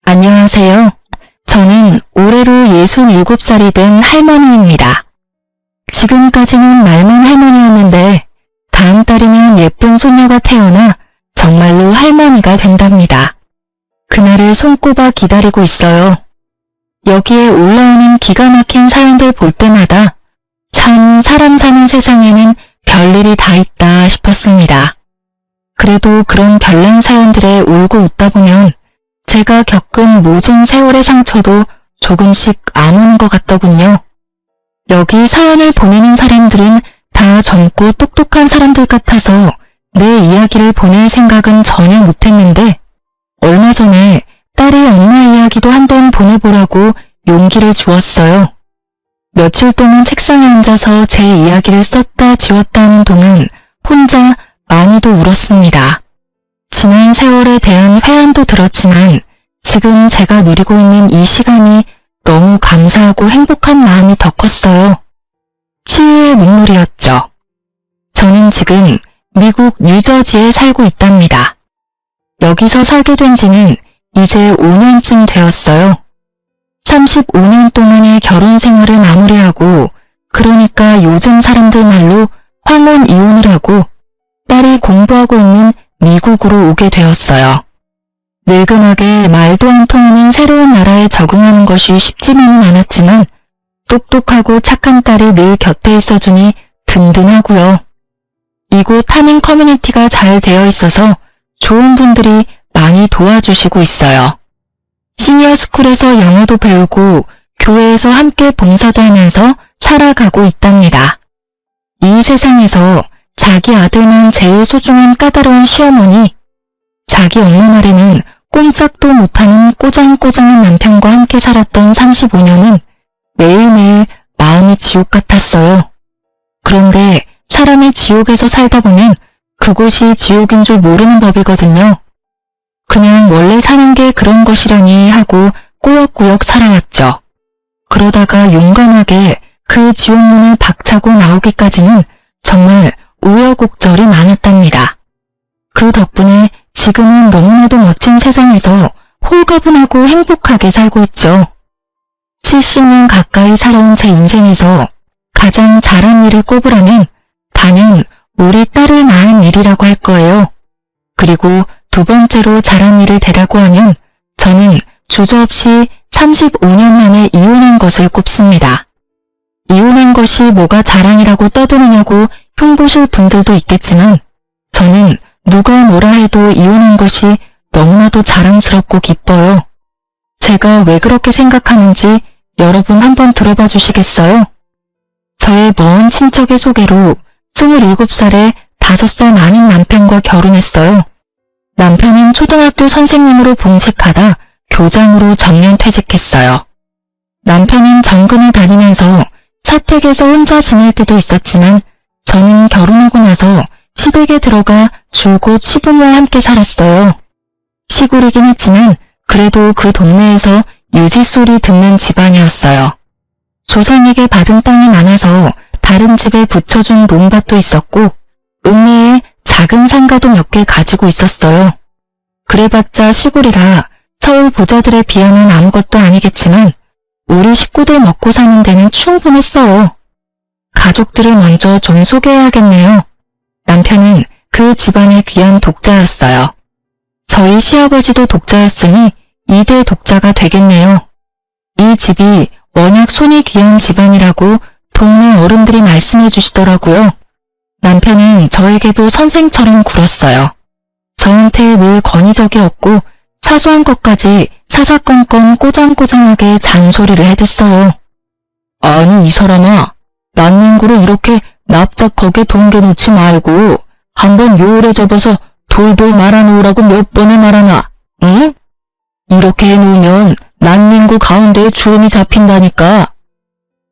안녕하세요. 저는 올해로 67살이 된 할머니입니다. 지금까지는 말만 할머니였는데 다음 달이면 예쁜 소녀가 태어나 정말로 할머니가 된답니다. 그날을 손꼽아 기다리고 있어요. 여기에 올라오는 기가 막힌 사연들 볼 때마다 참 사람 사는 세상에는 별일이 다 있다 싶었습니다. 그래도 그런 별난 사연들에 울고 웃다 보면 제가 겪은 모진 세월의 상처도 조금씩 아무는 것 같더군요. 여기 사연을 보내는 사람들은 다 젊고 똑똑한 사람들 같아서 내 이야기를 보낼 생각은 전혀 못했는데 얼마 전에 딸이 엄마 이야기도 한번 보내보라고 용기를 주었어요. 며칠 동안 책상에 앉아서 제 이야기를 썼다 지웠다 하는 동안 혼자 많이도 울었습니다. 지난 세월에 대한 회한도 들었지만 지금 제가 누리고 있는 이 시간이 너무 감사하고 행복한 마음이 더 컸어요. 치유의 눈물이었죠. 저는 지금 미국 뉴저지에 살고 있답니다. 여기서 살게 된 지는 이제 5년쯤 되었어요. 35년 동안의 결혼 생활을 마무리하고 그러니까 요즘 사람들 말로 황혼 이혼을 하고 딸이 공부하고 있는 미국으로 오게 되었어요. 늙음하게 말도 안 통하는 새로운 나라에 적응하는 것이 쉽지만은 않았지만 똑똑하고 착한 딸이 늘 곁에 있어주니 든든하고요. 이곳 한인 커뮤니티가 잘 되어 있어서 좋은 분들이 많이 도와주시고 있어요. 시니어 스쿨에서 영어도 배우고 교회에서 함께 봉사도 하면서 살아가고 있답니다. 이 세상에서 자기 아들만 제일 소중한 까다로운 시어머니, 자기 엄마 말에는 꼼짝도 못하는 꼬장꼬장한 남편과 함께 살았던 35년은 매일매일 마음이 지옥 같았어요. 그런데 사람이 지옥에서 살다 보면 그곳이 지옥인 줄 모르는 법이거든요. 그냥 원래 사는 게 그런 것이라니 하고 꾸역꾸역 살아왔죠. 그러다가 용감하게 그 지옥문을 박차고 나오기까지는 정말 우여곡절이 많았답니다. 그 덕분에 지금은 너무나도 멋진 세상에서 홀가분하고 행복하게 살고 있죠. 70년 가까이 살아온 제 인생에서 가장 잘한 일을 꼽으라면 단연 우리 딸을 낳은 일이라고 할 거예요. 그리고 두 번째로 잘한 일을 대라고 하면 저는 주저없이 35년 만에 이혼한 것을 꼽습니다. 이혼한 것이 뭐가 자랑이라고 떠드느냐고 흉보실 분들도 있겠지만 저는 누가 뭐라 해도 이혼한 것이 너무나도 자랑스럽고 기뻐요. 제가 왜 그렇게 생각하는지 여러분 한번 들어봐 주시겠어요? 저의 먼 친척의 소개로 27살에 5살 많은 남편과 결혼했어요. 남편은 초등학교 선생님으로 봉직하다 교장으로 정년 퇴직했어요. 남편은 정근을 다니면서 사택에서 혼자 지낼 때도 있었지만 저는 결혼하고 나서 시댁에 들어가 줄곧 시부모와 함께 살았어요. 시골이긴 했지만 그래도 그 동네에서 유지소리 듣는 집안이었어요. 조상에게 받은 땅이 많아서 다른 집에 붙여준 논밭도 있었고 읍내에 작은 상가도 몇 개 가지고 있었어요. 그래봤자 시골이라 서울 부자들에 비하면 아무것도 아니겠지만 우리 식구들 먹고 사는 데는 충분했어요. 가족들을 먼저 좀 소개해야겠네요. 남편은 그 집안의 귀한 독자였어요. 저희 시아버지도 독자였으니 2대 독자가 되겠네요. 이 집이 워낙 손이 귀한 집안이라고 동네 어른들이 말씀해 주시더라고요. 남편은 저에게도 선생처럼 굴었어요. 저한테 늘 권위적이 없고 사소한 것까지 사사건건 꼬장꼬장하게 잔소리를 해댔어요. 아니 이 사람아, 난닝구를 이렇게 납작하게 동겨놓지 말고 한번 요오래 접어서 돌돌 말아놓으라고 몇 번을 말하나, 응? 이렇게 해놓으면 난닝구 가운데에 주름이 잡힌다니까.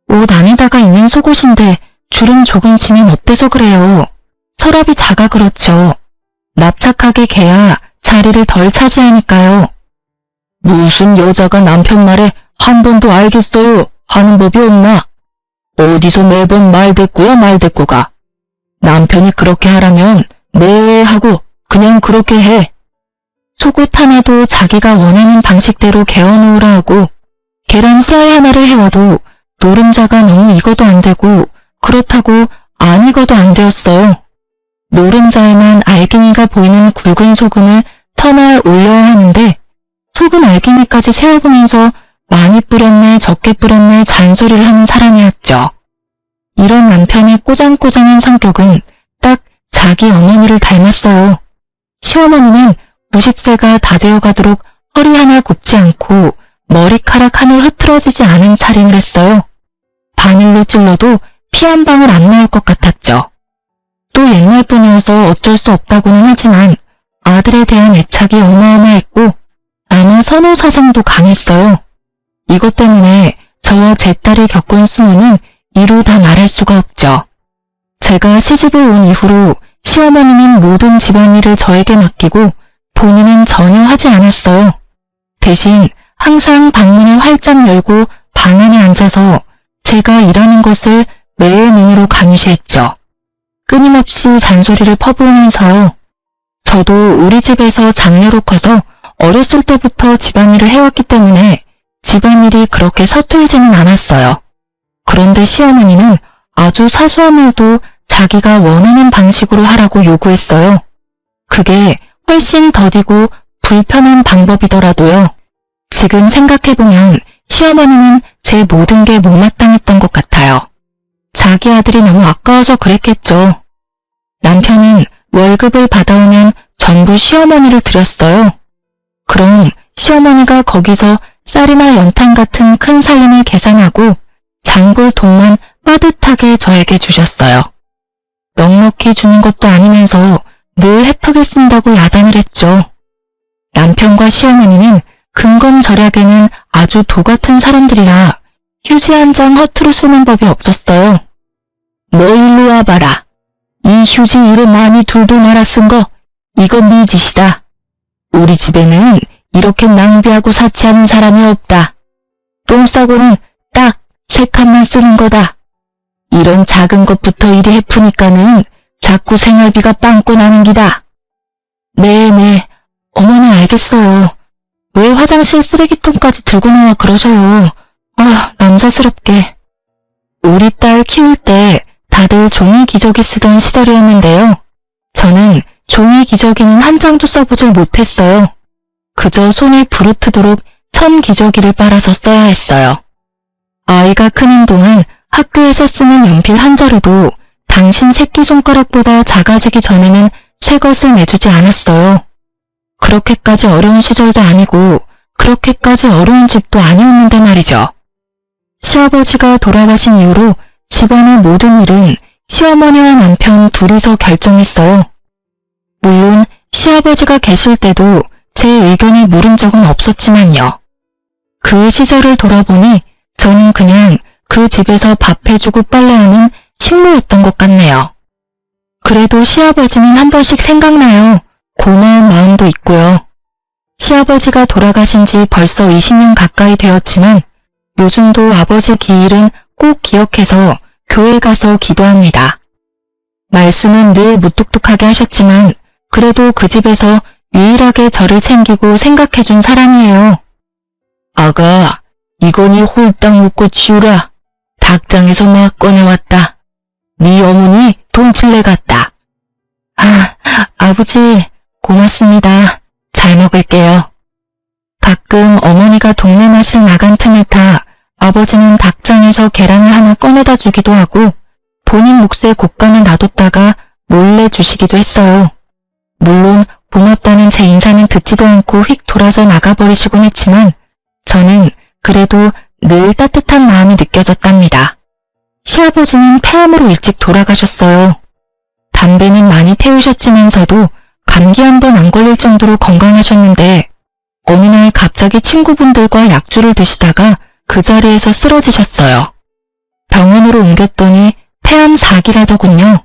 옷 안에다가 있는 속옷인데 주름 조금 치면 어때서 그래요? 서랍이 작아 그렇죠. 납작하게 개야 자리를 덜 차지하니까요. 무슨 여자가 남편 말에 한 번도 알겠어요 하는 법이 없나? 어디서 매번 말대꾸야 말대꾸가. 남편이 그렇게 하라면 네 하고 그냥 그렇게 해. 속옷 하나도 자기가 원하는 방식대로 개어놓으라 하고 계란 후라이 하나를 해와도 노른자가 너무 익어도 안 되고 그렇다고 안 익어도 안 되었어요. 노른자에만 알갱이가 보이는 굵은 소금을 터널 올려야 하는데 소금 알갱이까지 세어보면서 많이 뿌렸네 적게 뿌렸네 잔소리를 하는 사람이었죠. 이런 남편의 꼬장꼬장한 성격은 딱 자기 어머니를 닮았어요. 시어머니는 90세가 다 되어가도록 허리 하나 굽지 않고 머리카락 하늘 흐트러지지 않은 차림을 했어요. 바늘로 찔러도 피 한 방울 안 나올 것 같았죠. 또 옛날 분이어서 어쩔 수 없다고는 하지만 아들에 대한 애착이 어마어마했고 아마 선호 사상도 강했어요. 이것 때문에 저와 제 딸이 겪은 수모는 이루 다 말할 수가 없죠. 제가 시집을 온 이후로 시어머니는 모든 집안일을 저에게 맡기고 본인은 전혀 하지 않았어요. 대신 항상 방문을 활짝 열고 방 안에 앉아서 제가 일하는 것을 매의 눈으로 감시했죠. 끊임없이 잔소리를 퍼부으면서요. 저도 우리 집에서 장녀로 커서 어렸을 때부터 집안일을 해왔기 때문에 집안일이 그렇게 서툴지는 않았어요. 그런데 시어머니는 아주 사소한 일도 자기가 원하는 방식으로 하라고 요구했어요. 그게 훨씬 더디고 불편한 방법이더라도요. 지금 생각해보면 시어머니는 제 모든 게 못마땅했던 것 같아요. 자기 아들이 너무 아까워서 그랬겠죠. 남편은 월급을 받아오면 전부 시어머니를 드렸어요. 그럼 시어머니가 거기서 쌀이나 연탄 같은 큰 살림을 계산하고 장볼 돈만 빠듯하게 저에게 주셨어요. 넉넉히 주는 것도 아니면서 늘 헤프게 쓴다고 야단을 했죠. 남편과 시어머니는 근검절약에는 아주 도같은 사람들이라 휴지 한 장 허투루 쓰는 법이 없었어요. 너 일로 와봐라. 이 휴지 이로 많이 둘둘 말아 쓴 거 이건 네 짓이다. 우리 집에는 이렇게 낭비하고 사치하는 사람이 없다. 똥 싸고는 딱 3칸만 쓰는 거다. 이런 작은 것부터 이리 해프니까는 자꾸 생활비가 빵꾸 나는 기다. 네네, 어머니 알겠어요. 왜 화장실 쓰레기통까지 들고 나와 그러셔요. 아, 남자스럽게. 우리 딸 키울 때 다들 종이 기저귀 쓰던 시절이었는데요. 저는 종이 기저귀는 한 장도 써보질 못했어요. 그저 손에 부르트도록 천 기저귀를 빨아서 써야 했어요. 아이가 크는 동안 학교에서 쓰는 연필 한 자루도 당신 새끼손가락보다 작아지기 전에는 새 것을 내주지 않았어요. 그렇게까지 어려운 시절도 아니고 그렇게까지 어려운 집도 아니었는데 말이죠. 시아버지가 돌아가신 이후로 집안의 모든 일은 시어머니와 남편 둘이서 결정했어요. 물론 시아버지가 계실 때도 제 의견을 물은 적은 없었지만요. 그 시절을 돌아보니 저는 그냥 그 집에서 밥 해주고 빨래하는 식모였던 것 같네요. 그래도 시아버지는 한 번씩 생각나요. 고마운 마음도 있고요. 시아버지가 돌아가신 지 벌써 20년 가까이 되었지만 요즘도 아버지 기일은 꼭 기억해서 교회 가서 기도합니다. 말씀은 늘 무뚝뚝하게 하셨지만 그래도 그 집에서 유일하게 저를 챙기고 생각해준 사람이에요. 아가, 이거니 홀딱 묶고 치우라. 닭장에서 막 꺼내왔다. 네 어머니 돈칠래 같다. 아, 아버지 고맙습니다. 잘 먹을게요. 가끔 어머니가 동네 마실 나간 틈을 타 아버지는 닭장에서 계란을 하나 꺼내다 주기도 하고 본인 몫의 곶감을 놔뒀다가 몰래 주시기도 했어요. 물론 고맙다는 제 인사는 듣지도 않고 휙 돌아서 나가버리시곤 했지만 저는 그래도 늘 따뜻한 마음이 느껴졌답니다. 시아버지는 폐암으로 일찍 돌아가셨어요. 담배는 많이 태우셨지만서도 감기 한 번 안 걸릴 정도로 건강하셨는데 어느 날 갑자기 친구분들과 약주를 드시다가 그 자리에서 쓰러지셨어요. 병원으로 옮겼더니 폐암 4기라더군요.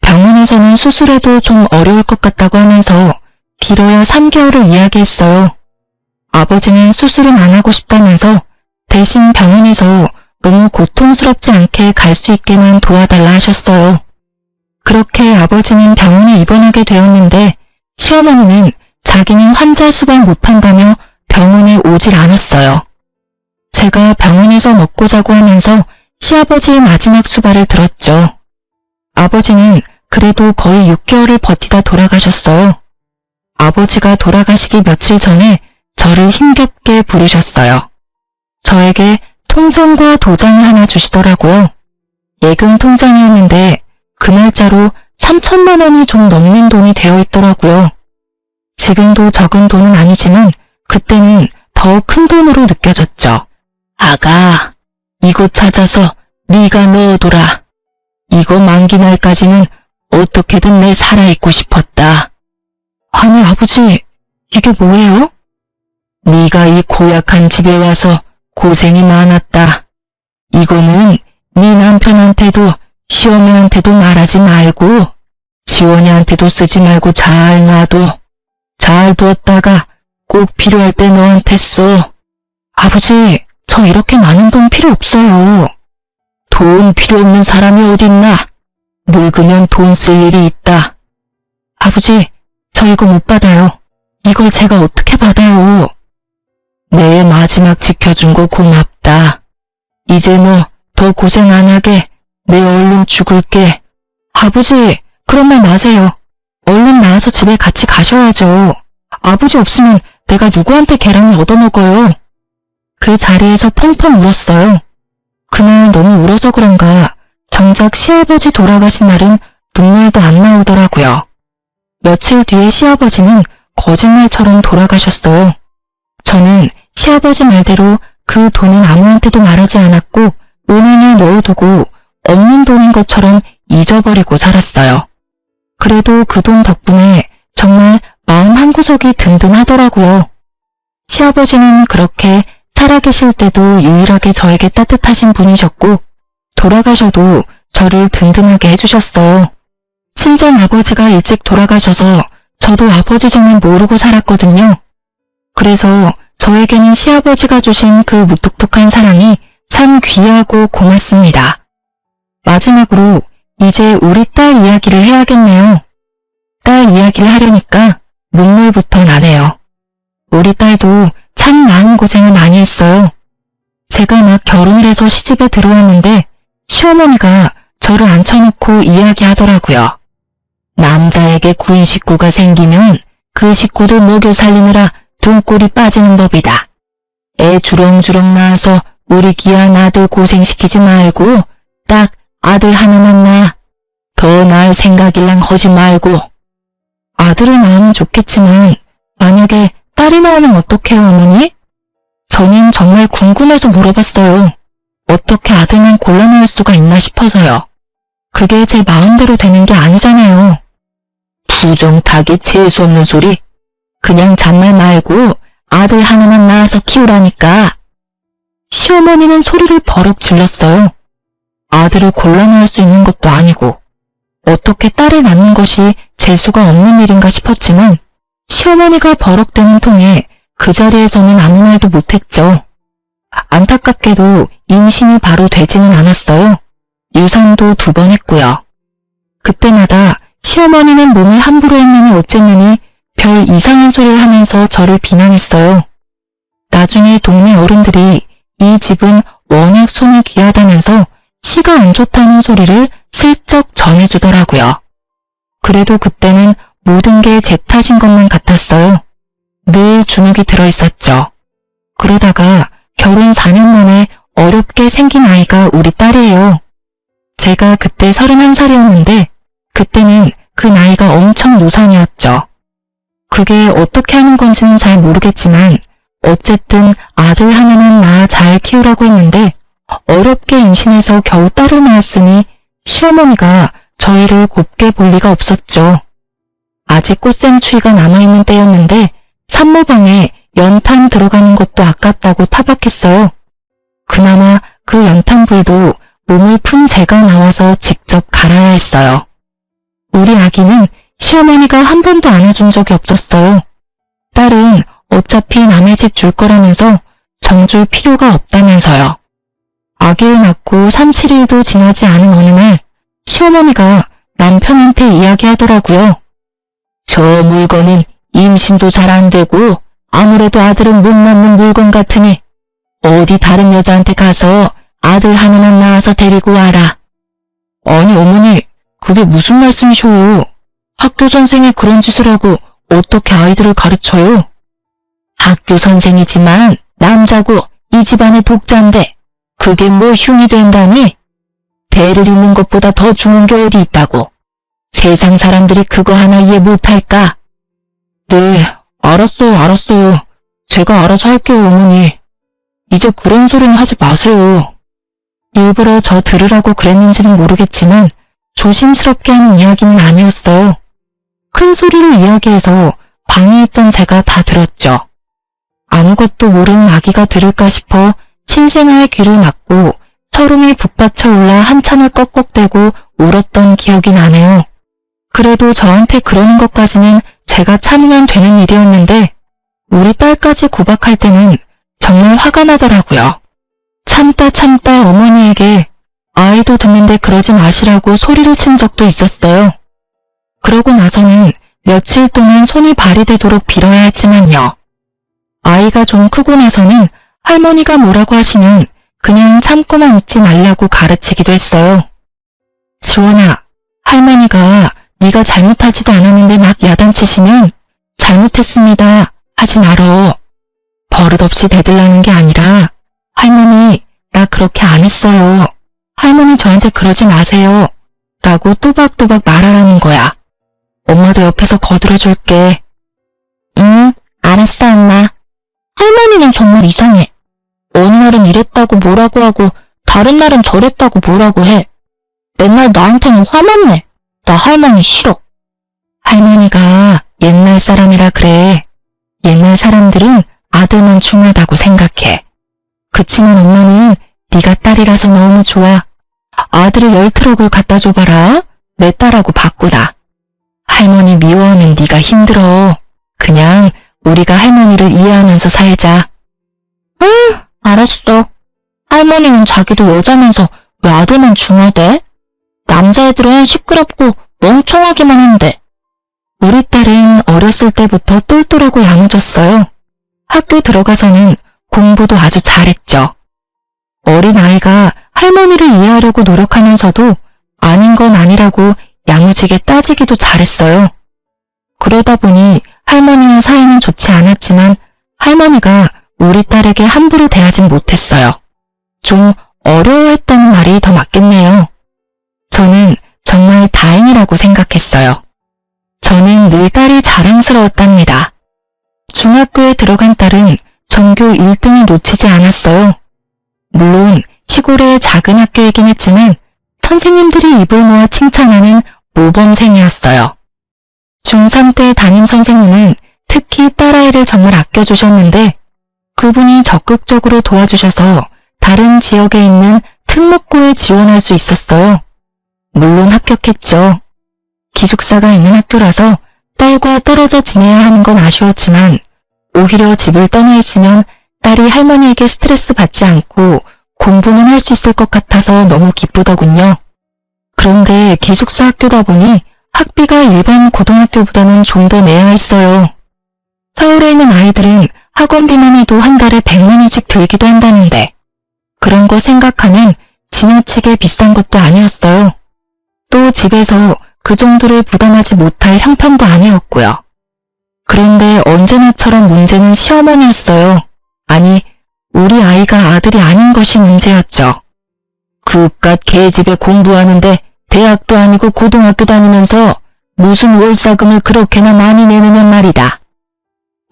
병원에서는 수술해도 좀 어려울 것 같다고 하면서 길어야 3개월을 이야기했어요. 아버지는 수술은 안 하고 싶다면서 대신 병원에서 너무 고통스럽지 않게 갈 수 있게만 도와달라 하셨어요. 그렇게 아버지는 병원에 입원하게 되었는데 시어머니는 자기는 환자 수발 못한다며 병원에 오질 않았어요. 제가 병원에서 먹고 자고 하면서 시아버지의 마지막 수발을 들었죠. 아버지는 그래도 거의 6개월을 버티다 돌아가셨어요. 아버지가 돌아가시기 며칠 전에 저를 힘겹게 부르셨어요. 저에게 통장과 도장을 하나 주시더라고요. 예금 통장이었는데 그 날짜로 3천만 원이 좀 넘는 돈이 되어 있더라고요. 지금도 적은 돈은 아니지만 그때는 더 큰 돈으로 느껴졌죠. 아가, 이거 찾아서 네가 넣어둬라. 이거 만기 날까지는 어떻게든 내 살아있고 싶었다. 아니 아버지, 이게 뭐예요? 네가 이 고약한 집에 와서 고생이 많았다. 이거는 네 남편한테도 시어머니한테도 말하지 말고 지원이한테도 쓰지 말고 잘 놔둬. 잘 두었다가 꼭 필요할 때 너한테 써. 아버지, 저 이렇게 많은 돈 필요 없어요. 돈 필요 없는 사람이 어딨나? 늙으면 돈 쓸 일이 있다. 아버지, 저 이거 못 받아요. 이걸 제가 어떻게 받아요? 내 마지막 지켜준 거 고맙다. 이제 너 더 고생 안 하게 내 얼른 죽을게. 아버지, 그런 말 마세요. 얼른 나와서 집에 같이 가셔야죠. 아버지 없으면 내가 누구한테 계란을 얻어먹어요. 그 자리에서 펑펑 울었어요. 그날 너무 울어서 그런가 정작 시아버지 돌아가신 날은 눈물도 안 나오더라고요. 며칠 뒤에 시아버지는 거짓말처럼 돌아가셨어요. 저는 시아버지 말대로 그 돈은 아무한테도 말하지 않았고 은행에 넣어두고 없는 돈인 것처럼 잊어버리고 살았어요. 그래도 그 돈 덕분에 정말 마음 한구석이 든든하더라고요. 시아버지는 그렇게 살아계실 때도 유일하게 저에게 따뜻하신 분이셨고 돌아가셔도 저를 든든하게 해주셨어요. 친정 아버지가 일찍 돌아가셔서 저도 아버지 정을 모르고 살았거든요. 그래서 저에게는 시아버지가 주신 그 무뚝뚝한 사랑이 참 귀하고 고맙습니다. 마지막으로 이제 우리 딸 이야기를 해야겠네요. 딸 이야기를 하려니까 눈물부터 나네요. 우리 딸도 참 마음고생을 많이 했어요. 제가 막 결혼을 해서 시집에 들어왔는데 시어머니가 저를 앉혀놓고 이야기하더라고요. 남자에게 군 식구가 생기면 그 식구들 먹여 살리느라 등골이 빠지는 법이다. 애 주렁주렁 낳아서 우리 귀한 아들 고생시키지 말고 딱 아들 하나만 낳아. 더 낳을 생각일랑 하지 말고. 아들을 낳으면 좋겠지만 만약에 딸이 나오면 어떡해요, 어머니? 저는 정말 궁금해서 물어봤어요. 어떻게 아들만 골라놓을 수가 있나 싶어서요. 그게 제 마음대로 되는 게 아니잖아요. 부정타기 재수없는 소리. 그냥 잔말 말고 아들 하나만 낳아서 키우라니까. 시어머니는 소리를 버럭 질렀어요. 아들을 곤란해할 수 있는 것도 아니고 어떻게 딸을 낳는 것이 재수가 없는 일인가 싶었지만 시어머니가 버럭대는 통에 그 자리에서는 아무 말도 못했죠. 안타깝게도 임신이 바로 되지는 않았어요. 유산도 2번 했고요. 그때마다 시어머니는 몸을 함부로 했느니 어쨌느니 별 이상한 소리를 하면서 저를 비난했어요. 나중에 동네 어른들이 이 집은 워낙 손이 귀하다면서 시가 안 좋다는 소리를 슬쩍 전해주더라고요. 그래도 그때는 모든 게 제 탓인 것만 같았어요. 늘 주눅이 들어있었죠. 그러다가 결혼 4년 만에 어렵게 생긴 아이가 우리 딸이에요. 제가 그때 31살이었는데 그때는 그 나이가 엄청 노산이었죠. 그게 어떻게 하는 건지는 잘 모르겠지만 어쨌든 아들 하나만 낳아 잘 키우라고 했는데 어렵게 임신해서 겨우 딸을 낳았으니 시어머니가 저희를 곱게 볼 리가 없었죠. 아직 꽃샘추위가 남아있는 때였는데 산모방에 연탄 들어가는 것도 아깝다고 타박했어요. 그나마 그 연탄불도 몸을 푼 제가 나와서 직접 갈아야 했어요. 우리 아기는 시어머니가 한 번도 안아준 적이 없었어요. 딸은 어차피 남의 집 줄 거라면서 정줄 필요가 없다면서요. 아기를 낳고 3, 7일도 지나지 않은 어느 날 시어머니가 남편한테 이야기하더라고요. 저 물건은 임신도 잘 안 되고 아무래도 아들은 못 낳는 물건 같으니 어디 다른 여자한테 가서 아들 하나만 낳아서 데리고 와라. 아니 어머니, 그게 무슨 말씀이셔요? 학교 선생이 그런 짓을 하고 어떻게 아이들을 가르쳐요? 학교 선생이지만 남자고 이 집안의 독자인데 그게 뭐 흉이 된다니? 대를 잇는 것보다 더 중한 게 어디 있다고. 세상 사람들이 그거 하나 이해 못할까? 네, 알았어요. 제가 알아서 할게요, 어머니. 이제 그런 소리는 하지 마세요. 일부러 저 들으라고 그랬는지는 모르겠지만 조심스럽게 하는 이야기는 아니었어요. 큰 소리로 이야기해서 방에 있던 제가 다 들었죠. 아무것도 모르는 아기가 들을까 싶어 신생아의 귀를 막고 서름이 북받쳐 올라 한참을 꺽꺽대고 울었던 기억이 나네요. 그래도 저한테 그러는 것까지는 제가 참으면 되는 일이었는데 우리 딸까지 구박할 때는 정말 화가 나더라고요. 참다 어머니에게 아이도 듣는데 그러지 마시라고 소리를 친 적도 있었어요. 그러고 나서는 며칠 동안 손이 발이 되도록 빌어야 했지만요. 아이가 좀 크고 나서는 할머니가 뭐라고 하시면 그냥 참고만 있지 말라고 가르치기도 했어요. 지원아, 할머니가 네가 잘못하지도 않았는데 막 야단치시면 잘못했습니다 하지 말어. 버릇없이 대들라는 게 아니라 할머니, 나 그렇게 안 했어요. 할머니 저한테 그러지 마세요. 라고 또박또박 말하라는 거야. 엄마도 옆에서 거들어줄게. 응, 알았어 엄마. 할머니는 정말 이상해. 어느 날은 이랬다고 뭐라고 하고 다른 날은 저랬다고 뭐라고 해. 맨날 나한테는 화만 내. 나 할머니 싫어. 할머니가 옛날 사람이라 그래. 옛날 사람들은 아들만 중요하다고 생각해. 그치만 엄마는 네가 딸이라서 너무 좋아. 아들을 10트럭을 갖다 줘봐라. 내 딸하고 바꾸라. 할머니 미워하면 네가 힘들어. 그냥 우리가 할머니를 이해하면서 살자. 응, 알았어. 할머니는 자기도 여자면서 왜 아들만 중요하대? 남자애들은 시끄럽고 멍청하기만 한데. 우리 딸은 어렸을 때부터 똘똘하고 야무졌어요. 학교 들어가서는 공부도 아주 잘했죠. 어린아이가 할머니를 이해하려고 노력하면서도 아닌 건 아니라고 야무지게 따지기도 잘했어요. 그러다 보니 할머니와 사이는 좋지 않았지만 할머니가 우리 딸에게 함부로 대하진 못했어요. 좀 어려워했다는 말이 더 맞겠네요. 저는 정말 다행이라고 생각했어요. 저는 늘 딸이 자랑스러웠답니다. 중학교에 들어간 딸은 전교 1등을 놓치지 않았어요. 물론 시골의 작은 학교이긴 했지만 선생님들이 입을 모아 칭찬하는 모범생이었어요. 중3 때 담임 선생님은 특히 딸아이를 정말 아껴주셨는데 그분이 적극적으로 도와주셔서 다른 지역에 있는 특목고에 지원할 수 있었어요. 물론 합격했죠. 기숙사가 있는 학교라서 딸과 떨어져 지내야 하는 건 아쉬웠지만 오히려 집을 떠나 있으면 딸이 할머니에게 스트레스 받지 않고 공부는 할 수 있을 것 같아서 너무 기쁘더군요. 그런데 기숙사 학교다 보니 학비가 일반 고등학교보다는 좀 더 내야 했어요. 서울에 있는 아이들은 학원비만 해도 한 달에 100만 원씩 들기도 한다는데 그런 거 생각하면 지나치게 비싼 것도 아니었어요. 또 집에서 그 정도를 부담하지 못할 형편도 아니었고요. 그런데 언제나처럼 문제는 시어머니였어요. 아니, 우리 아이가 아들이 아닌 것이 문제였죠. 그깟 개집에 공부하는데 대학도 아니고 고등학교 다니면서 무슨 월사금을 그렇게나 많이 내느냐 말이다.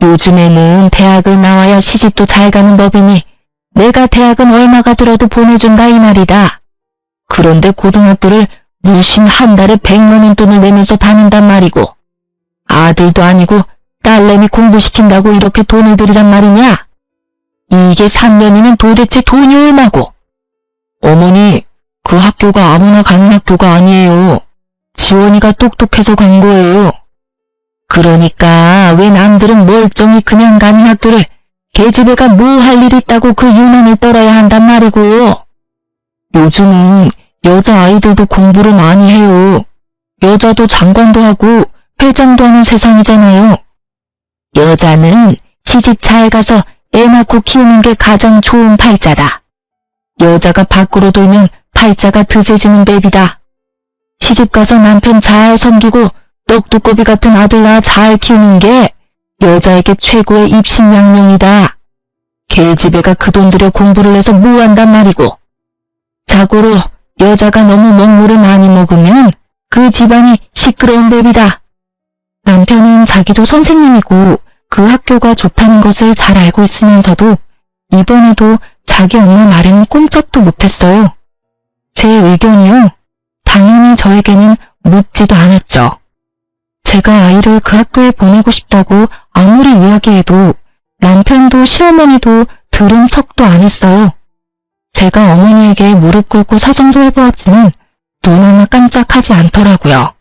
요즘에는 대학을 나와야 시집도 잘 가는 법이니 내가 대학은 얼마가 들어도 보내준다 이 말이다. 그런데 고등학교를 무슨 한 달에 100만 원 돈을 내면서 다닌단 말이고 아들도 아니고 딸내미 공부시킨다고 이렇게 돈을 들이란 말이냐? 이게 3년이면 도대체 돈이 얼마고? 어머니, 그 학교가 아무나 가는 학교가 아니에요. 지원이가 똑똑해서 간 거예요. 그러니까 왜 남들은 멀쩡히 그냥 가는 학교를 계집애가 뭐 할 일 있다고 그 유난을 떨어야 한단 말이고. 요즘은 여자아이들도 공부를 많이 해요. 여자도 장관도 하고 회장도 하는 세상이잖아요. 여자는 시집 잘 가서 애 낳고 키우는 게 가장 좋은 팔자다. 여자가 밖으로 돌면 팔자가 드세지는 법이다. 시집 가서 남편 잘 섬기고 떡두꺼비 같은 아들 낳아 잘 키우는 게 여자에게 최고의 입신양명이다. 계집애가 그 돈 들여 공부를 해서 뭐 한단 말이고. 자고로 여자가 너무 먹물을 많이 먹으면 그 집안이 시끄러운 법이다. 남편은 자기도 선생님이고 그 학교가 좋다는 것을 잘 알고 있으면서도 이번에도 자기 엄마 말에는 꼼짝도 못했어요. 제 의견이요? 당연히 저에게는 묻지도 않았죠. 제가 아이를 그 학교에 보내고 싶다고 아무리 이야기해도 남편도 시어머니도 들은 척도 안 했어요. 제가 어머니에게 무릎 꿇고 사정도 해보았지만 눈 하나 깜짝하지 않더라고요.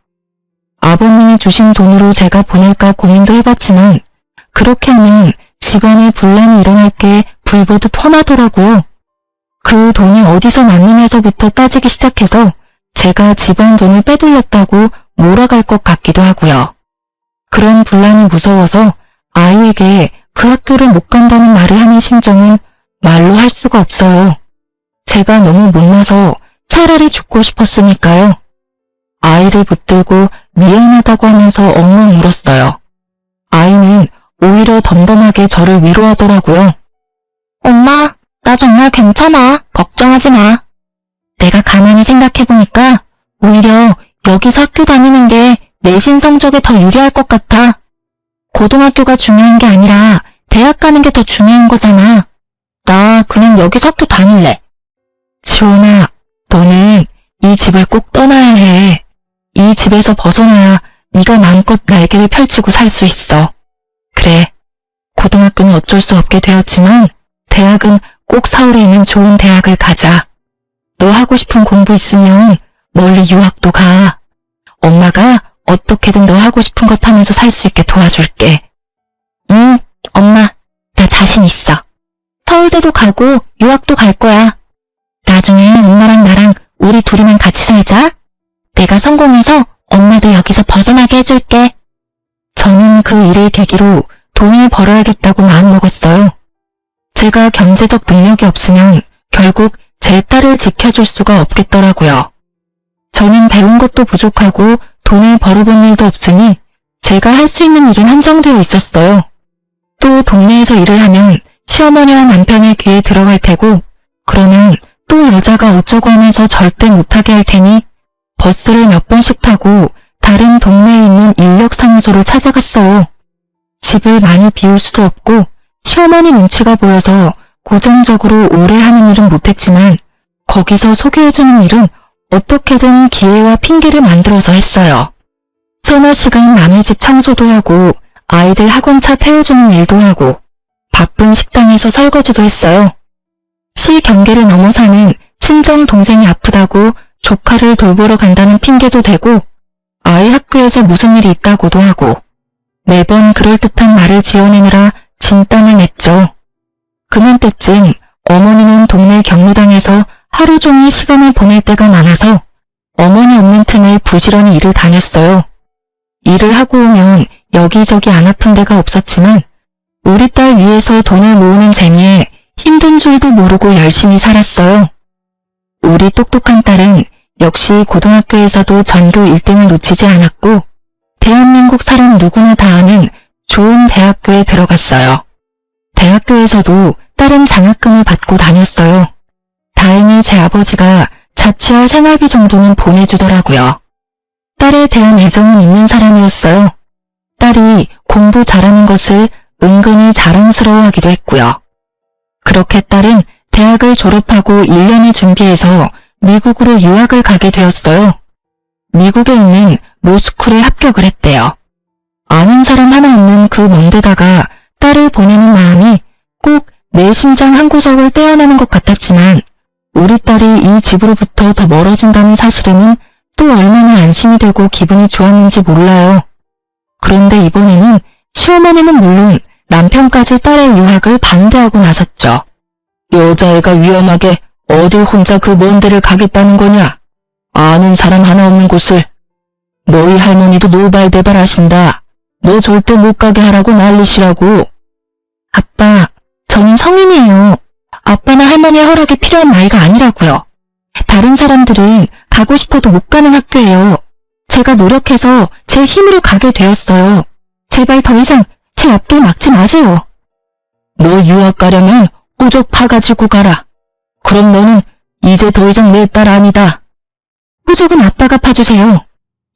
아버님이 주신 돈으로 제가 보낼까 고민도 해봤지만 그렇게 하면 집안에 분란이 일어날 게 불보듯 뻔하더라고요. 그 돈이 어디서 났느냐서부터 따지기 시작해서 제가 집안 돈을 빼돌렸다고 몰아갈 것 같기도 하고요. 그런 분란이 무서워서 아이에게 그 학교를 못 간다는 말을 하는 심정은 말로 할 수가 없어요. 제가 너무 못나서 차라리 죽고 싶었으니까요. 아이를 붙들고 미안하다고 하면서 엉엉 울었어요. 아이는 오히려 덤덤하게 저를 위로하더라고요. 엄마, 나 정말 괜찮아. 걱정하지 마. 내가 가만히 생각해보니까 오히려 여기서 학교 다니는 게 내신 성적에 더 유리할 것 같아. 고등학교가 중요한 게 아니라 대학 가는 게 더 중요한 거잖아. 나 그냥 여기서 학교 다닐래. 지원아, 너는 이 집을 꼭 떠나야 해. 이 집에서 벗어나야 네가 마음껏 날개를 펼치고 살 수 있어. 그래, 고등학교는 어쩔 수 없게 되었지만 대학은 꼭 서울에 있는 좋은 대학을 가자. 너 하고 싶은 공부 있으면 멀리 유학도 가. 엄마가 어떻게든 너 하고 싶은 것 하면서 살 수 있게 도와줄게. 응, 엄마, 나 자신 있어. 서울대도 가고 유학도 갈 거야. 나중에 엄마랑 나랑 우리 둘이만 같이 살자. 내가 성공해서 엄마도 여기서 벗어나게 해줄게. 저는 그 일을 계기로 돈을 벌어야겠다고 마음먹었어요. 제가 경제적 능력이 없으면 결국 제 딸을 지켜줄 수가 없겠더라고요. 저는 배운 것도 부족하고 돈을 벌어본 일도 없으니 제가 할 수 있는 일은 한정되어 있었어요. 또 동네에서 일을 하면 시어머니와 남편의 귀에 들어갈 테고 그러면 또 여자가 어쩌고 하면서 절대 못하게 할 테니 버스를 몇 번씩 타고 다른 동네에 있는 인력사무소를 찾아갔어요. 집을 많이 비울 수도 없고 시어머니 눈치가 보여서 고정적으로 오래 하는 일은 못했지만 거기서 소개해주는 일은 어떻게든 기회와 핑계를 만들어서 했어요. 서너 시간 남의 집 청소도 하고 아이들 학원차 태워주는 일도 하고 바쁜 식당에서 설거지도 했어요. 시 경계를 넘어 사는 친정 동생이 아프다고 조카를 돌보러 간다는 핑계도 대고 아이 학교에서 무슨 일이 있다고도 하고 매번 그럴듯한 말을 지어내느라 진땀을 냈죠. 그맘때쯤 어머니는 동네 경로당에서 하루 종일 시간을 보낼 때가 많아서 어머니 없는 틈에 부지런히 일을 다녔어요. 일을 하고 오면 여기저기 안 아픈 데가 없었지만 우리 딸 위해서 돈을 모으는 재미에 힘든 줄도 모르고 열심히 살았어요. 우리 똑똑한 딸은 역시 고등학교에서도 전교 1등을 놓치지 않았고 대한민국 사람 누구나 다 아는 좋은 대학교에 들어갔어요. 대학교에서도 딸은 장학금을 받고 다녔어요. 다행히 제 아버지가 자취할 생활비 정도는 보내주더라고요. 딸에 대한 애정은 있는 사람이었어요. 딸이 공부 잘하는 것을 은근히 자랑스러워하기도 했고요. 그렇게 딸은 대학을 졸업하고 1년을 준비해서 미국으로 유학을 가게 되었어요. 미국에 있는 로스쿨에 합격을 했대요. 아는 사람 하나 없는 그 먼 데다가 딸을 보내는 마음이 꼭 내 심장 한 구석을 떼어내는 것 같았지만 우리 딸이 이 집으로부터 더 멀어진다는 사실에는 또 얼마나 안심이 되고 기분이 좋았는지 몰라요. 그런데 이번에는 시어머니는 물론 남편까지 딸의 유학을 반대하고 나섰죠. 여자애가 위험하게 어딜 혼자 그 먼 데를 가겠다는 거냐? 아는 사람 하나 없는 곳을. 너희 할머니도 노발대발 하신다. 너 절대 못 가게 하라고 난리시라고. 아빠, 저는 성인이에요. 아빠나 할머니의 허락이 필요한 나이가 아니라고요. 다른 사람들은 가고 싶어도 못 가는 학교예요. 제가 노력해서 제 힘으로 가게 되었어요. 제발 더 이상 제 앞길 막지 마세요. 너 유학 가려면 호적 파가지고 가라. 그럼 너는 이제 더 이상 내 딸 아니다. 호적은 아빠가 파주세요.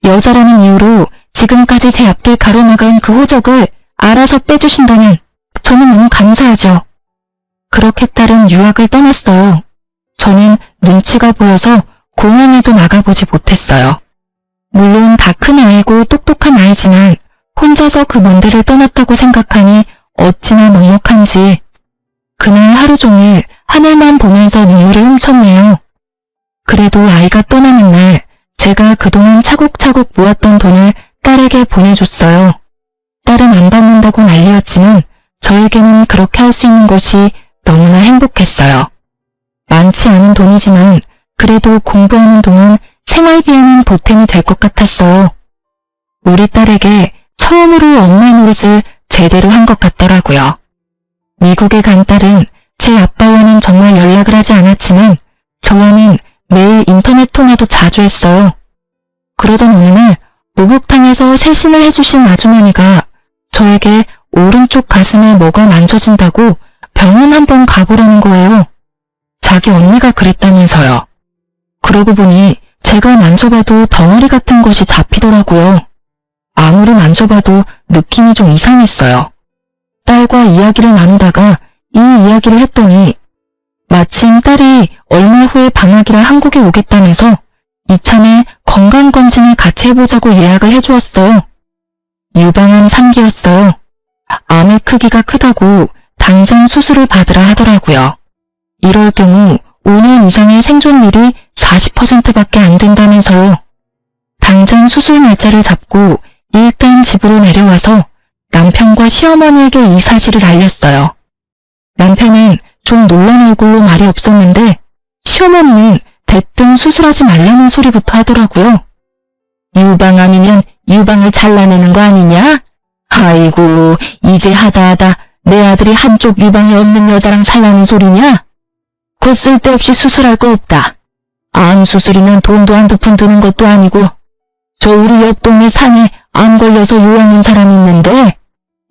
여자라는 이유로 지금까지 제 앞길 가로막은 그 호적을 알아서 빼주신다면 저는 너무 감사하죠. 그렇게 딸은 유학을 떠났어요. 저는 눈치가 보여서 공항에도 나가보지 못했어요. 물론 다 큰 아이고 똑똑한 아이지만 혼자서 그 먼 데를 떠났다고 생각하니 어찌나 먹먹한지 그날 하루 종일 하늘만 보면서 눈물을 훔쳤네요. 그래도 아이가 떠나는 날 제가 그동안 차곡차곡 모았던 돈을 딸에게 보내줬어요. 딸은 안 받는다고 난리였지만 저에게는 그렇게 할 수 있는 것이 너무나 행복했어요. 많지 않은 돈이지만 그래도 공부하는 동안 생활비에는 보탬이 될 것 같았어요. 우리 딸에게 처음으로 엄마 노릇을 제대로 한 것 같더라고요. 미국에 간 딸은 제 아빠와는 정말 연락을 하지 않았지만 저와는 매일 인터넷 통화도 자주 했어요. 그러던 어느 날 목욕탕에서 세신을 해주신 아주머니가 저에게 오른쪽 가슴에 뭐가 만져진다고 병원 한번 가보라는 거예요. 자기 언니가 그랬다면서요. 그러고 보니 제가 만져봐도 덩어리 같은 것이 잡히더라고요. 아무리 만져봐도 느낌이 좀 이상했어요. 딸과 이야기를 나누다가 이 이야기를 했더니 마침 딸이 얼마 후에 방학이라 한국에 오겠다면서 이참에 건강검진을 같이 해보자고 예약을 해주었어요. 유방암 3기였어요. 암의 크기가 크다고 당장 수술을 받으라 하더라고요. 이럴 경우 5년 이상의 생존율이 40%밖에 안 된다면서요. 당장 수술 날짜를 잡고 일단 집으로 내려와서 남편과 시어머니에게 이 사실을 알렸어요. 남편은 좀 놀란 얼굴로 말이 없었는데 시어머니는 대뜸 수술하지 말라는 소리부터 하더라고요. 유방암이면 유방을 잘라내는 거 아니냐? 아이고, 이제 하다하다 내 아들이 한쪽 유방이 없는 여자랑 살라는 소리냐? 곧 쓸데없이 수술할 거 없다. 암 수술이면 돈도 한두 푼 드는 것도 아니고 저 우리 옆 동네 산에 암 걸려서 요양 온 사람 있는데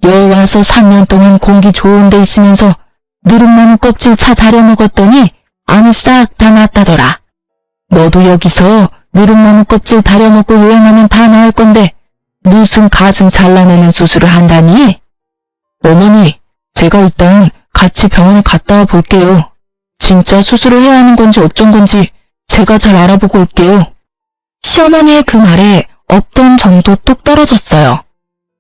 여와서 3년 동안 공기 좋은 데 있으면서 누룩나무 껍질 차 다려 먹었더니 암이 싹 다 낫다더라. 너도 여기서 누룩나무 껍질 다려 먹고 요양하면 다 나을 건데 무슨 가슴 잘라내는 수술을 한다니? 어머니, 제가 일단 같이 병원에 갔다 와 볼게요. 진짜 수술을 해야 하는 건지 어쩐 건지 제가 잘 알아보고 올게요. 시어머니의 그 말에 없던 정도 뚝 떨어졌어요.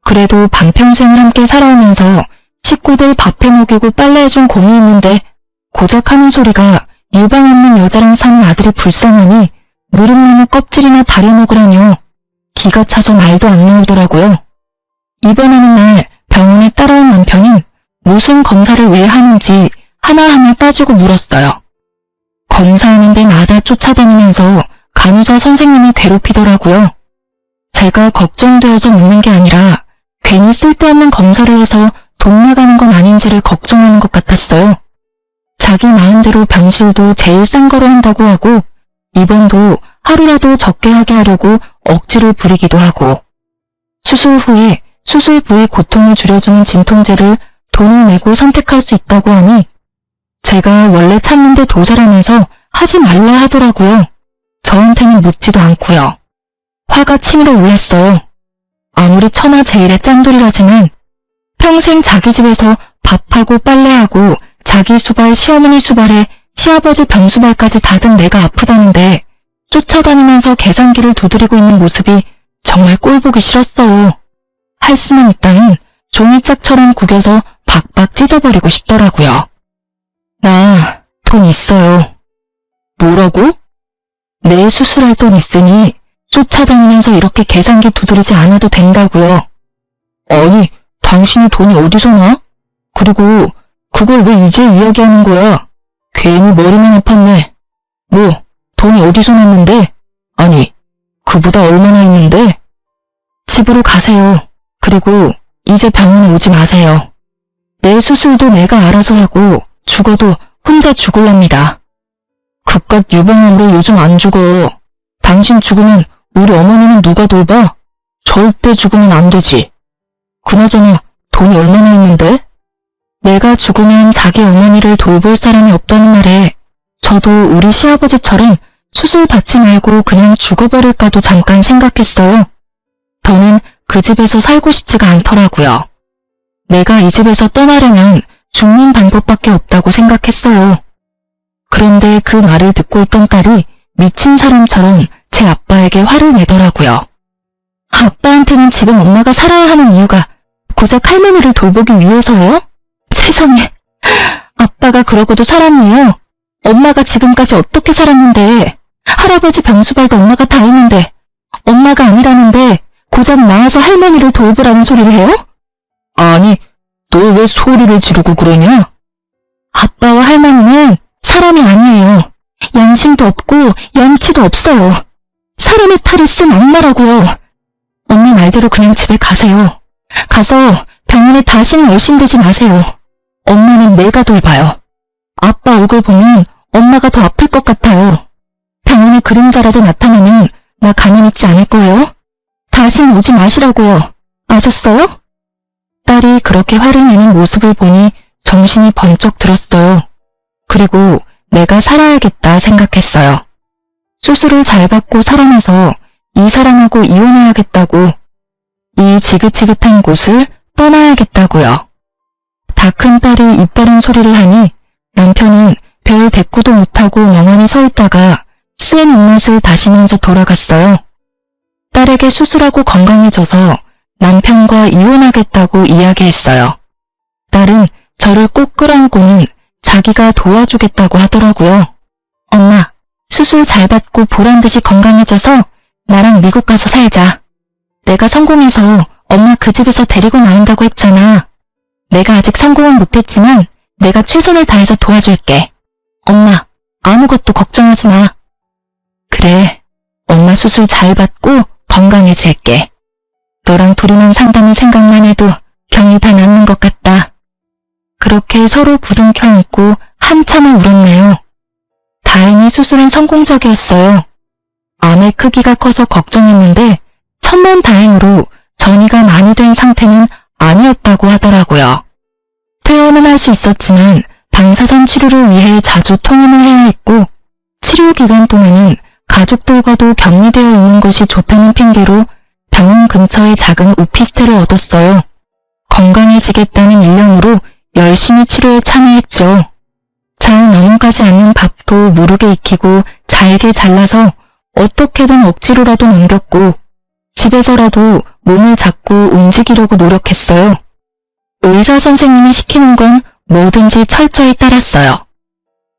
그래도 반평생을 함께 살아오면서 식구들 밥해 먹이고 빨래해준 공이 있는데 고작 하는 소리가 유방 없는 여자랑 사는 아들이 불쌍하니 누룩나무 껍질이나 다려 먹으라뇨. 기가 차서 말도 안 나오더라고요. 입원하는 날 병원에 따라온 남편은 무슨 검사를 왜 하는지 하나하나 따지고 물었어요. 검사하는 데마다 쫓아다니면서 간호사 선생님이 괴롭히더라고요. 제가 걱정되어서 묻는 게 아니라 괜히 쓸데없는 검사를 해서 돈 나가는 건 아닌지를 걱정하는 것 같았어요. 자기 마음대로 병실도 제일 싼 거로 한다고 하고 입원도 하루라도 적게 하게 하려고 억지를 부리기도 하고 수술 후에 수술 부위 고통을 줄여주는 진통제를 돈을 내고 선택할 수 있다고 하니 제가 원래 참는데 도살하면서 하지 말라 하더라고요. 저한테는 묻지도 않고요. 화가 치밀어 올랐어요. 아무리 천하제일의 짠돌이라지만 평생 자기 집에서 밥하고 빨래하고 자기 수발 시어머니 수발에 시아버지 병수발까지 다든 내가 아프다는데 쫓아다니면서 계산기를 두드리고 있는 모습이 정말 꼴보기 싫었어요. 할 수만 있다면 종이짝처럼 구겨서 박박 찢어버리고 싶더라고요. 나 돈 있어요. 뭐라고? 내 수술할 돈 있으니 쫓아다니면서 이렇게 계산기 두드리지 않아도 된다고요. 아니, 당신이 돈이 어디서 나? 그리고 그걸 왜 이제 이야기하는 거야? 괜히 머리만 아팠네. 뭐, 돈이 어디서 났는데? 아니, 그보다 얼마나 있는데? 집으로 가세요. 그리고 이제 병원에 오지 마세요. 내 수술도 내가 알아서 하고 죽어도 혼자 죽을랍니다. 극각 유방암으로 요즘 안 죽어. 당신 죽으면 우리 어머니는 누가 돌봐? 절대 죽으면 안 되지. 그나저나 돈이 얼마나 있는데? 내가 죽으면 자기 어머니를 돌볼 사람이 없다는 말에 저도 우리 시아버지처럼 수술 받지 말고 그냥 죽어버릴까도 잠깐 생각했어요. 더는 그 집에서 살고 싶지가 않더라고요. 내가 이 집에서 떠나려면 죽는 방법밖에 없다고 생각했어요. 그런데 그 말을 듣고 있던 딸이 미친 사람처럼 제 아빠에게 화를 내더라고요. 아빠한테는 지금 엄마가 살아야 하는 이유가 고작 할머니를 돌보기 위해서요? 세상에, 아빠가 그러고도 살았니요? 엄마가 지금까지 어떻게 살았는데, 할아버지 병수발도 엄마가 다 했는데, 엄마가 아니라는데 고작 나와서 할머니를 돌보라는 소리를 해요? 아니, 너 왜 소리를 지르고 그러냐? 아빠와 할머니는 사람이 아니에요. 양심도 없고 염치도 없어요. 사람의 탈을 쓴 악마라고요. 엄마 말대로 그냥 집에 가세요. 가서 병원에 다시는 얼씬되지 마세요. 엄마는 내가 돌봐요. 아빠 얼굴 보면 엄마가 더 아플 것 같아요. 병원에 그림자라도 나타나면 나 가만히 있지 않을 거예요. 다시는 오지 마시라고요. 아셨어요? 딸이 그렇게 화를 내는 모습을 보니 정신이 번쩍 들었어요. 그리고 내가 살아야겠다 생각했어요. 수술을 잘 받고 살아나서 이 사람하고 이혼해야겠다고, 이 지긋지긋한 곳을 떠나야겠다고요. 다 큰 딸이 입 바른 소리를 하니 남편은 별 대꾸도 못하고 멍하니 서 있다가 쓴 입맛을 다시면서 돌아갔어요. 딸에게 수술하고 건강해져서 남편과 이혼하겠다고 이야기했어요. 딸은 저를 꼭 끌어안고는 자기가 도와주겠다고 하더라고요. 엄마, 수술 잘 받고 보란듯이 건강해져서 나랑 미국 가서 살자. 내가 성공해서 엄마 그 집에서 데리고 나온다고 했잖아. 내가 아직 성공은 못했지만 내가 최선을 다해서 도와줄게. 엄마, 아무것도 걱정하지 마. 그래, 엄마 수술 잘 받고 건강해질게. 너랑 둘이만 산다는 생각만 해도 병이 다 낫는 것 같다. 그렇게 서로 부둥켜 안고 한참을 울었네요. 다행히 수술은 성공적이었어요. 암의 크기가 커서 걱정했는데 천만다행으로 전이가 많이 된 상태는 아니었다고 하더라고요. 퇴원은 할 수 있었지만 방사선 치료를 위해 자주 통원을 해야 했고, 치료 기간 동안은 가족들과도 격리되어 있는 것이 좋다는 핑계로 병원 근처에 작은 오피스텔을 얻었어요. 건강해지겠다는 일념으로 열심히 치료에 참여했죠. 잘 넘어가지 않는 밥도 무르게 익히고 잘게 잘라서 어떻게든 억지로라도 넘겼고, 집에서라도 몸을 잡고 움직이려고 노력했어요. 의사 선생님이 시키는 건 뭐든지 철저히 따랐어요.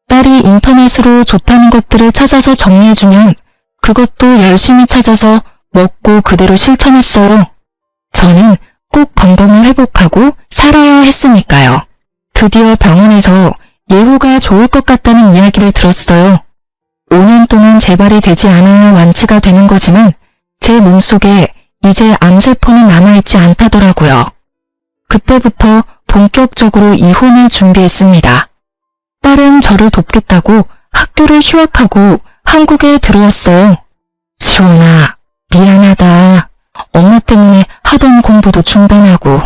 딸이 인터넷으로 좋다는 것들을 찾아서 정리해주면 그것도 열심히 찾아서 먹고 그대로 실천했어요. 저는 꼭 건강을 회복하고 살아야 했으니까요. 드디어 병원에서 예후가 좋을 것 같다는 이야기를 들었어요. 5년 동안 재발이 되지 않아야 완치가 되는 거지만 제 몸속에 이제 암세포는 남아있지 않다더라고요. 그때부터 본격적으로 이혼을 준비했습니다. 딸은 저를 돕겠다고 학교를 휴학하고 한국에 들어왔어요. 지원아, 미안하다. 엄마 때문에 하던 공부도 중단하고.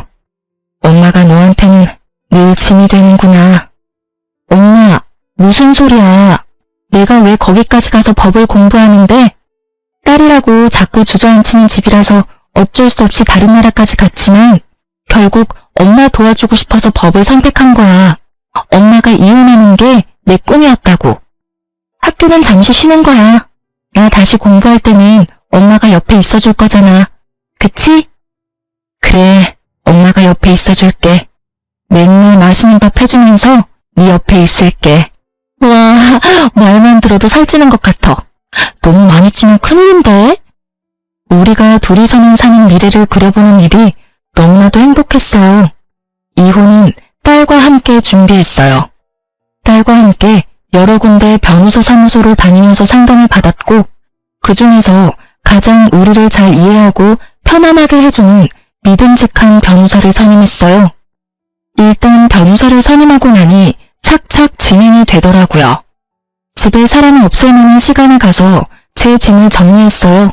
엄마가 너한테는 늘 짐이 되는구나. 엄마, 무슨 소리야. 내가 왜 거기까지 가서 법을 공부하는데? 딸이라고 자꾸 주저앉히는 집이라서 어쩔 수 없이 다른 나라까지 갔지만 결국 엄마 도와주고 싶어서 법을 선택한 거야. 엄마가 이혼하는 게 내 꿈이었다고. 학교는 잠시 쉬는 거야. 나 다시 공부할 때는 엄마가 옆에 있어줄 거잖아. 그치? 그래, 엄마가 옆에 있어줄게. 맨날 맛있는 밥 해주면서 네 옆에 있을게. 와, 말만 들어도 살찌는 것 같아. 너무 많이 찌면 큰일인데? 우리가 둘이서만 사는 미래를 그려보는 일이 너무나도 행복했어요. 이혼은 딸과 함께 준비했어요. 딸과 함께 여러 군데 변호사 사무소를 다니면서 상담을 받았고, 그 중에서 가장 우리를 잘 이해하고 편안하게 해주는 믿음직한 변호사를 선임했어요. 일단 변호사를 선임하고 나니 착착 진행이 되더라고요. 집에 사람이 없을 만한 시간에 가서 제 짐을 정리했어요.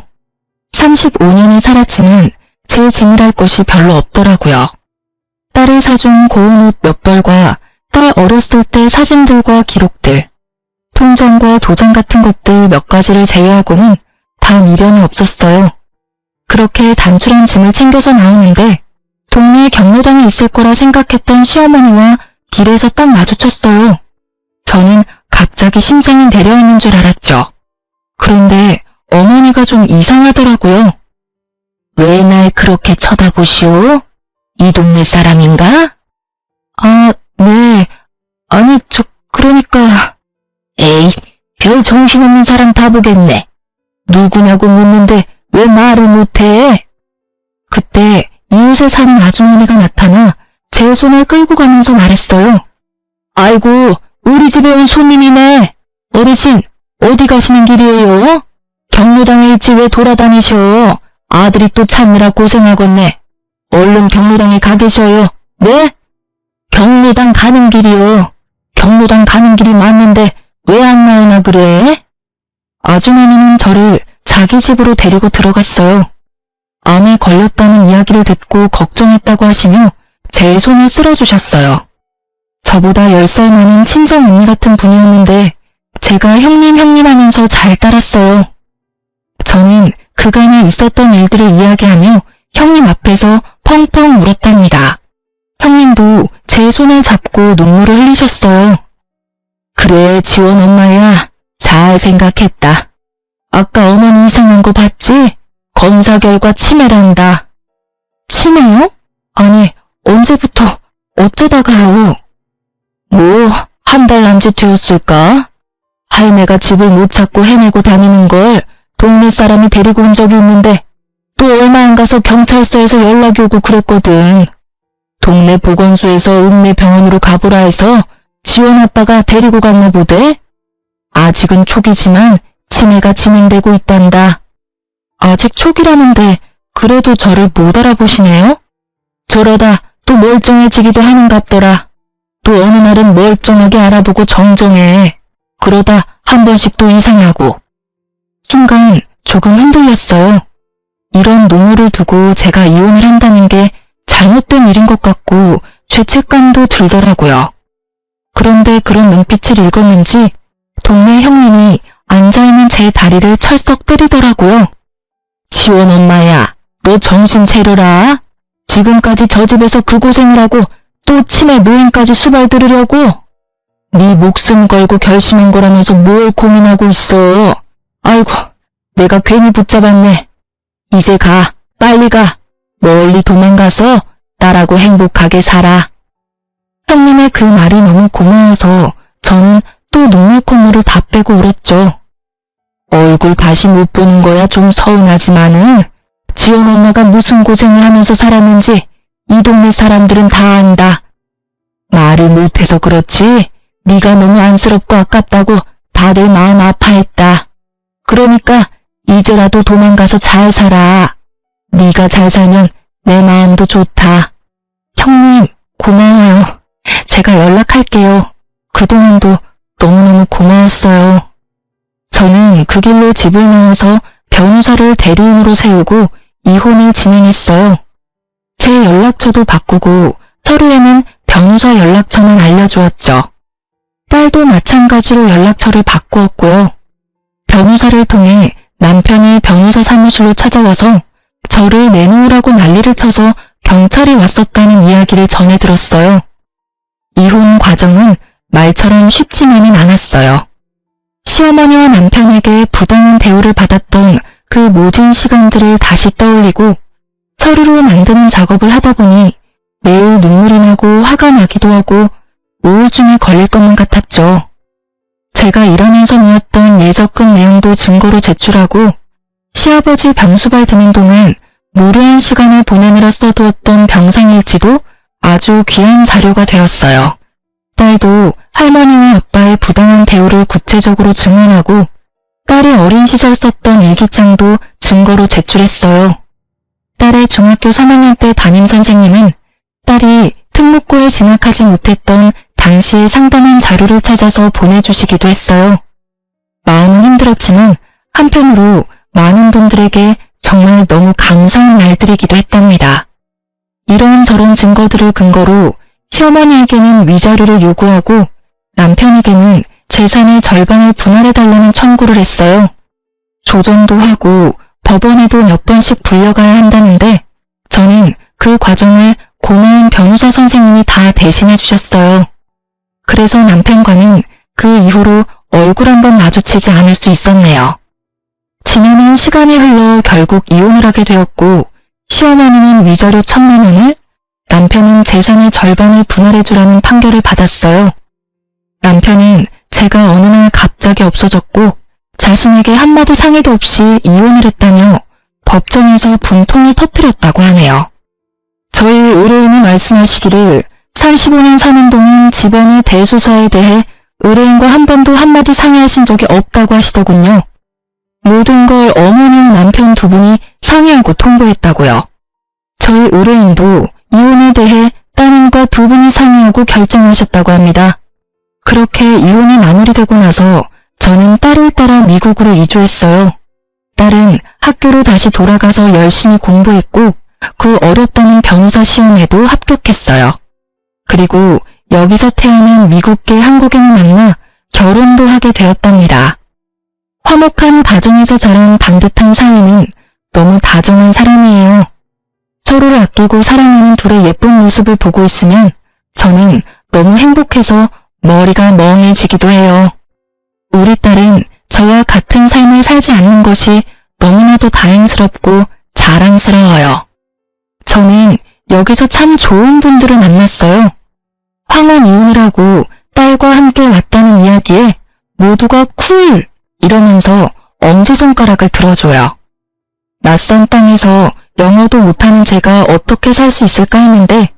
35년을 살았지만 제 짐이랄 것이 별로 없더라고요. 딸을 사준 고운 옷 몇 벌과 딸 어렸을 때 사진들과 기록들, 통장과 도장 같은 것들 몇 가지를 제외하고는 다 미련이 없었어요. 그렇게 단출한 짐을 챙겨서 나오는데 동네 경로당에 있을 거라 생각했던 시어머니와 길에서 딱 마주쳤어요. 저는 갑자기 심장이 내려앉는 줄 알았죠. 그런데 어머니가 좀 이상하더라고요. 왜 날 그렇게 쳐다보시오? 이 동네 사람인가? 아, 네. 아니, 그러니까... 에이, 별 정신없는 사람 다 보겠네. 누구냐고 묻는데 왜 말을 못해? 그때 이웃에 사는 아주머니가 나타나 제 손을 끌고 가면서 말했어요. 아이고, 우리 집에 온 손님이네. 어르신, 어디 가시는 길이에요? 경로당에 있지 왜 돌아다니셔? 아들이 또 찾느라 고생하겠네. 얼른 경로당에 가 계셔요. 네? 경로당 가는 길이요. 경로당 가는 길이 맞는데 왜 안 나오나 그래? 아주머니는 저를 자기 집으로 데리고 들어갔어요. 암에 걸렸다는 이야기를 듣고 걱정했다고 하시며 제 손을 쓸어주셨어요. 저보다 10살 많은 친정 언니 같은 분이었는데 제가 형님 하면서 잘 따랐어요. 저는 그간에 있었던 일들을 이야기하며 형님 앞에서 펑펑 울었답니다. 형님도 제 손을 잡고 눈물을 흘리셨어요. 그래, 지원 엄마야. 잘 생각했다. 아까 어머니 이상한 거 봤지? 검사 결과 치매란다. 치매요? 아니, 언제부터, 어쩌다가요? 뭐, 한 달 남짓 되었을까? 할매가 집을 못 찾고 헤매고 다니는 걸 동네 사람이 데리고 온 적이 있는데 또 얼마 안 가서 경찰서에서 연락이 오고 그랬거든. 동네 보건소에서 읍내 병원으로 가보라 해서 지원 아빠가 데리고 갔나 보대? 아직은 초기지만 치매가 진행되고 있단다. 아직 초기라는데 그래도 저를 못 알아보시네요? 저러다 또 멀쩡해지기도 하는갑더라. 또 어느 날은 멀쩡하게 알아보고 정정해. 그러다 한 번씩 또 이상하고. 순간 조금 흔들렸어요. 이런 노후를 두고 제가 이혼을 한다는 게 잘못된 일인 것 같고 죄책감도 들더라고요. 그런데 그런 눈빛을 읽었는지 동네 형님이 앉아있는 제 다리를 철썩 때리더라고요. 지원 엄마야, 너 정신 차려라. 지금까지 저 집에서 그 고생을 하고 또 치매 노인까지 수발 들으려고? 네 목숨 걸고 결심한 거라면서 뭘 고민하고 있어. 아이고, 내가 괜히 붙잡았네. 이제 가, 빨리 가. 멀리 도망가서 나라고 행복하게 살아. 형님의 그 말이 너무 고마워서 저는 또 눈물 콧물을 다 빼고 울었죠. 얼굴 다시 못 보는 거야 좀 서운하지만은 지원 엄마가 무슨 고생을 하면서 살았는지 이 동네 사람들은 다 안다. 말을 못해서 그렇지 네가 너무 안쓰럽고 아깝다고 다들 마음 아파했다. 그러니까 이제라도 도망가서 잘 살아. 네가 잘 살면 내 마음도 좋다. 형님, 고마워요. 제가 연락할게요. 그동안도 너무너무 고마웠어요. 저는 그 길로 집을 나와서 변호사를 대리인으로 세우고 이혼을 진행했어요. 제 연락처도 바꾸고 서류에는 변호사 연락처만 알려주었죠. 딸도 마찬가지로 연락처를 바꾸었고요. 변호사를 통해 남편이 변호사 사무실로 찾아와서 저를 내놓으라고 난리를 쳐서 경찰이 왔었다는 이야기를 전해 들었어요. 이혼 과정은 말처럼 쉽지만은 않았어요. 시어머니와 남편에게 부당한 대우를 받았던 그 모진 시간들을 다시 떠올리고 서류로 만드는 작업을 하다 보니 매일 눈물이 나고 화가 나기도 하고 우울증에 걸릴 것만 같았죠. 제가 일하면서 모았던 예적금 내용도 증거로 제출하고 시아버지 병수발 드는 동안 무료한 시간을 보내느라 써두었던 병상일지도 아주 귀한 자료가 되었어요. 딸도 할머니와 아빠의 부당한 대우를 구체적으로 증언하고 딸이 어린 시절 썼던 일기장도 증거로 제출했어요. 딸의 중학교 3학년 때 담임선생님은 딸이 특목고에 진학하지 못했던 당시의 상담원 자료를 찾아서 보내주시기도 했어요. 마음은 힘들었지만 한편으로 많은 분들에게 정말 너무 감사한 날들이기도 했답니다. 이런저런 증거들을 근거로 시어머니에게는 위자료를 요구하고 남편에게는 재산의 절반을 분할해달라는 청구를 했어요. 조정도 하고 법원에도 몇 번씩 불려가야 한다는데 저는 그 과정을 고마운 변호사 선생님이 다 대신해 주셨어요. 그래서 남편과는 그 이후로 얼굴 한번 마주치지 않을 수 있었네요. 지나는 시간이 흘러 결국 이혼을 하게 되었고 시어머니는 위자료 1,000만 원을, 남편은 재산의 절반을 분할해주라는 판결을 받았어요. 남편은 제가 어느 날 갑자기 없어졌고 자신에게 한마디 상의도 없이 이혼을 했다며 법정에서 분통을 터뜨렸다고 하네요. 저희 의뢰인이 말씀하시기를 35년 사는 동안 집안의 대소사에 대해 의뢰인과 한 번도 한마디 상의하신 적이 없다고 하시더군요. 모든 걸 어머니와 남편 두 분이 상의하고 통보했다고요. 저희 의뢰인도 이혼에 대해 따님과 두 분이 상의하고 결정하셨다고 합니다. 그렇게 이혼이 마무리되고 나서 저는 딸을 따라 미국으로 이주했어요. 딸은 학교로 다시 돌아가서 열심히 공부했고 그 어렵다는 변호사 시험에도 합격했어요. 그리고 여기서 태어난 미국계 한국인을 만나 결혼도 하게 되었답니다. 화목한 가정에서 자란 반듯한 사위는 너무 다정한 사람이에요. 서로를 아끼고 사랑하는 둘의 예쁜 모습을 보고 있으면 저는 너무 행복해서 머리가 멍해지기도 해요. 우리 딸은 저와 같은 삶을 살지 않는 것이 너무나도 다행스럽고 자랑스러워요. 저는 여기서 참 좋은 분들을 만났어요. 황혼 이혼을 하고 딸과 함께 왔다는 이야기에 모두가 쿨! 이러면서 엄지손가락을 들어줘요. 낯선 땅에서 영어도 못하는 제가 어떻게 살 수 있을까 했는데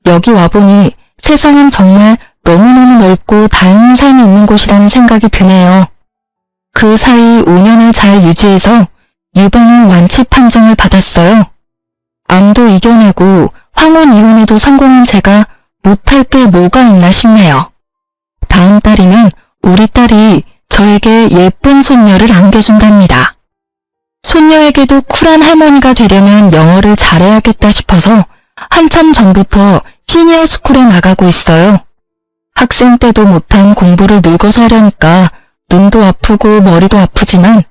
여기 와보니 세상은 정말 너무너무 넓고 다양한 삶이 있는 곳이라는 생각이 드네요. 그 사이 5년을 잘 유지해서 유방암 완치 판정을 받았어요. 암도 이겨내고 황혼 이혼에도 성공한 제가 못할 게 뭐가 있나 싶네요. 다음 달이면 우리 딸이 저에게 예쁜 손녀를 안겨준답니다. 손녀에게도 쿨한 할머니가 되려면 영어를 잘해야겠다 싶어서 한참 전부터 시니어 스쿨에 나가고 있어요. 학생 때도 못한 공부를 늙어서 하려니까 눈도 아프고 머리도 아프지만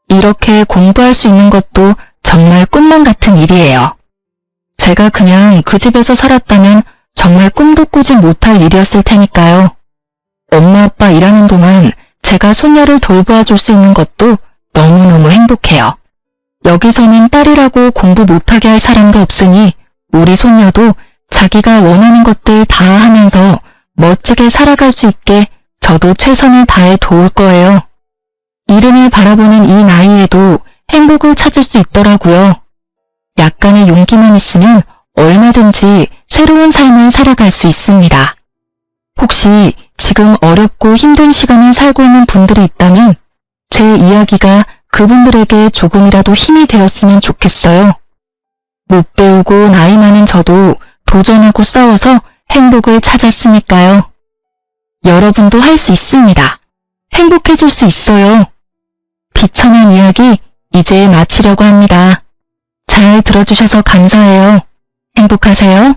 이렇게 공부할 수 있는 것도 정말 꿈만 같은 일이에요. 제가 그냥 그 집에서 살았다면 정말 꿈도 꾸지 못할 일이었을 테니까요. 엄마 아빠 일하는 동안 제가 손녀를 돌보아 줄 수 있는 것도 너무너무 행복해요. 여기서는 딸이라고 공부 못하게 할 사람도 없으니 우리 손녀도 자기가 원하는 것들 다 하면서 멋지게 살아갈 수 있게 저도 최선을 다해 도울 거예요. 이름을 바라보는 이 나이에도 행복을 찾을 수 있더라고요. 약간의 용기만 있으면 얼마든지 새로운 삶을 살아갈 수 있습니다. 혹시 지금 어렵고 힘든 시간을 살고 있는 분들이 있다면 제 이야기가 그분들에게 조금이라도 힘이 되었으면 좋겠어요. 못 배우고 나이 많은 저도 도전하고 싸워서 행복을 찾았으니까요. 여러분도 할 수 있습니다. 행복해질 수 있어요. 비천한 이야기 이제 마치려고 합니다. 잘 들어주셔서 감사해요. 행복하세요.